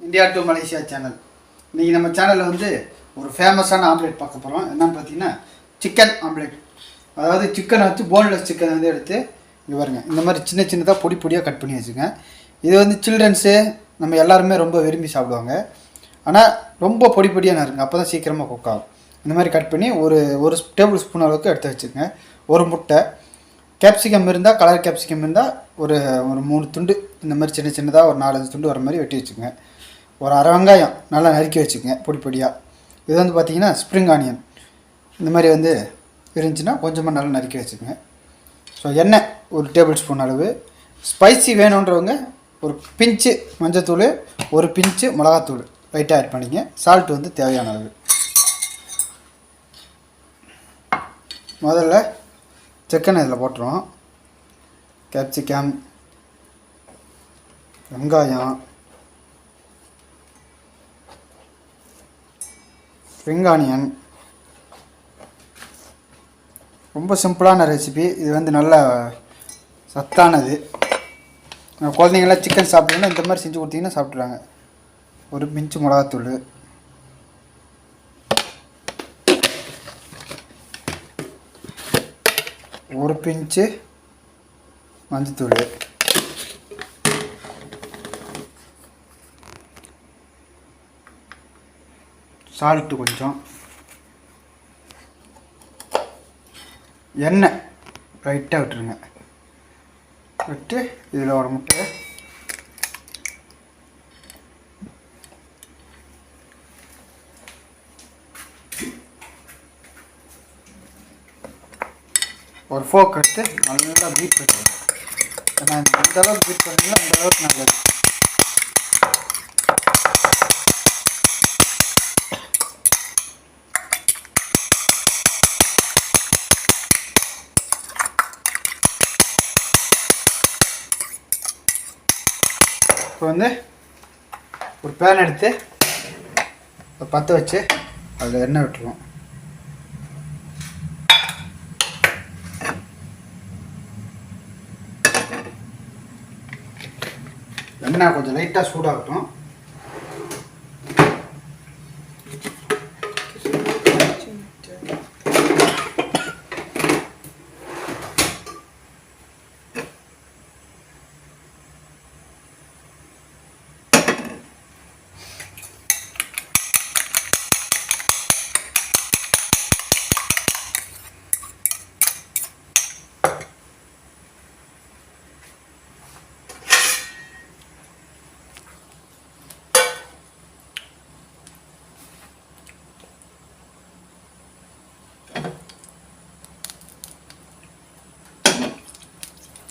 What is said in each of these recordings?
India to Malaysia channel. இன்றைக்கி நம்ம சேனலில் வந்து ஒரு ஃபேமஸான ஆம்லேட் பார்க்க போகிறோம். என்னென்னு பார்த்தீங்கன்னா சிக்கன் ஆம்லேட். அதாவது சிக்கனை வச்சு போன்லெஸ் சிக்கனை வந்து எடுத்து இங்கே பாருங்க, இந்த மாதிரி சின்ன சின்னதாக பொடி பொடியாக கட் பண்ணி வச்சுங்க. இது வந்து சில்ட்ரன்ஸு நம்ம எல்லாருமே ரொம்ப விரும்பி சாப்பிடுவாங்க. ஆனால் ரொம்ப பொடி பொடியாக நறுங்க, அப்போ தான் சீக்கிரமாக குக் ஆகும். இந்த மாதிரி கட் பண்ணி ஒரு டேபிள் ஸ்பூன் அளவுக்கு எடுத்து வச்சுக்கோங்க. ஒரு முட்டை, கேப்சிகம் இருந்தால் கலர் கேப்சிகம் இருந்தால் ஒரு 3 துண்டு இந்த மாதிரி சின்ன சின்னதாக ஒரு 4-5 துண்டு வர மாதிரி வெட்டி வச்சுக்கோங்க. ஒரு அரை வெங்காயம் நல்லா நறுக்கி வச்சுக்கோங்க பொடி பொடியாக. இது வந்து பார்த்திங்கன்னா ஸ்ப்ரிங் ஆனியன் இந்த மாதிரி வந்து இருந்துச்சுன்னா கொஞ்சமாக நல்லா நறுக்கி வச்சுக்கோங்க. ஸோ எண்ணெய் ஒரு டேபிள் ஸ்பூன் அளவு. ஸ்பைசி வேணுன்றவங்க ஒரு பிஞ்சு மஞ்சத்தூள், ஒரு பிஞ்சு மிளகாத்தூள் லைட்டாக ஆட் பண்ணிங்க. சால்ட் வந்து தேவையான அளவு. முதல்ல சிக்கனை இதில் போட்டுருவோம். கேப்சிகம், வெங்காயம், ஸ்ப்ரிங் ஆனியன். ரொம்ப சிம்பிளான ரெசிபி. இது வந்து நல்ல சத்தானது. குழந்தைங்களாம் சிக்கன் சாப்பிட்டீங்கன்னா இந்த மாதிரி செஞ்சு கொடுத்தீங்கன்னா சாப்பிட்றாங்க. ஒரு பிஞ்சு மிளகாத்தூள், ஒரு பிஞ்சு மஞ்சத்தூள், சால்ட்டு கொஞ்சம், எண்ணெய் லைட்டாக விட்டுருங்க. விட்டு இதில் ஒரு முட்டை, ஒரு ஃபோக் எடுத்து நல்லா பீட் பண்ணுறேன். ஏன்னா எந்த அளவுக்கு பீட் பண்ணுறீங்களோ அந்த அளவுக்கு நல்லது. இப்போ வந்து ஒரு பேன் எடுத்து பற்ற வச்சு அதில் எண்ணெய் விட்டுருவோம். எண்ணெய் கொஞ்சம் லைட்டாக சூடாகட்டும்.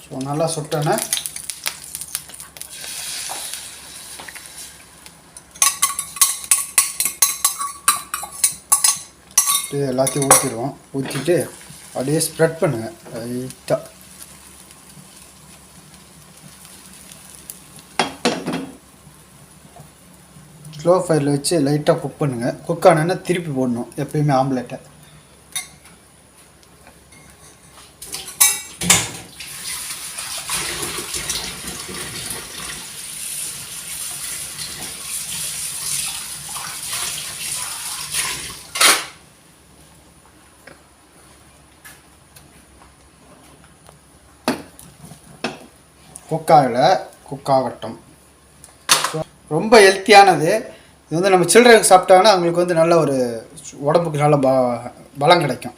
ஸோ நல்லா சுட்டோன்னே எல்லாத்தையும் ஊற்றிடுவோம். ஊற்றிட்டு அப்படியே ஸ்ப்ரெட் பண்ணுங்கள் லைட்டாக. ஸ்லோ ஃபயரில் வச்சு லைட்டாக குக் பண்ணுங்கள். குக் ஆனோன்னா திருப்பி போடணும் எப்பயுமே ஆம்லேட்டை. குக் ஆகட்டும். ரொம்ப ஹெல்த்தியானது இது. வந்து நம்ம சில்ட்ரனுக்கு சாப்பிட்டாங்கன்னா அவங்களுக்கு வந்து நல்ல ஒரு உடம்புக்கு நல்ல பலம் கிடைக்கும்,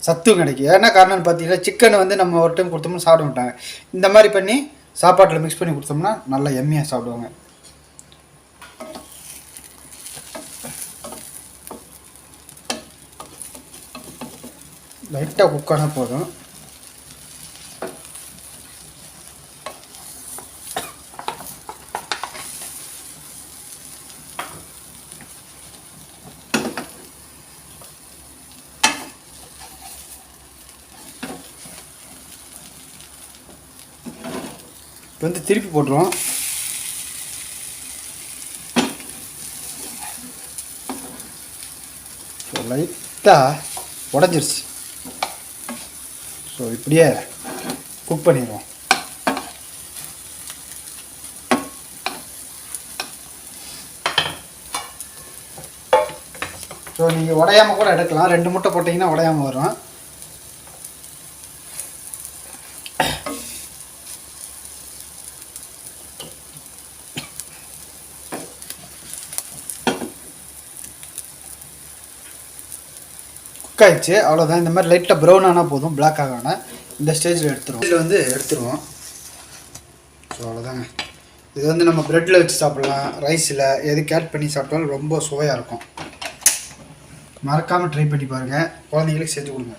சத்தும் கிடைக்கும். ஏன்னா காரணம்னு பார்த்தீங்கன்னா சிக்கனை வந்து நம்ம ஒரு டைம் கொடுத்தோம்னா சாப்பிட மாட்டாங்க. இந்த மாதிரி பண்ணி சாப்பாட்டில் மிக்ஸ் பண்ணி கொடுத்தோம்னா நல்லா எம்மியாக சாப்பிடுவாங்க. லைட்டாக குக் ஆனால் போதும். இப்போ வந்து திருப்பி போட்டுருவோம். ஸோ லைட்டாக உடஞ்சிருச்சு. ஸோ இப்படியே குக் பண்ணிடுவோம். ஸோ நீங்கள் உடையாமல் கூட எடுக்கலாம், 2 முட்டை போட்டிங்கன்னா உடையாமல் வரும். குக் ஆயிடுச்சு, அவ்வளோதான். இந்த மாதிரி லைட்டாக ப்ரௌன் ஆனால் போதும், பிளாக் ஆகாமல். இந்த ஸ்டேஜில் எடுத்துருவோம். இதில் வந்து எடுத்துருவோம். ஸோ அவ்வளோதாங்க. இது வந்து நம்ம ப்ரெட்டில் வச்சு சாப்பிட்லாம், ரைஸில் எதுக்கு ஆட் பண்ணி சாப்பிட்டாலும் ரொம்ப சுவையாக இருக்கும். மறக்காமல் ட்ரை பண்ணி பாருங்கள், குழந்தைங்களுக்கு செஞ்சு கொடுங்க.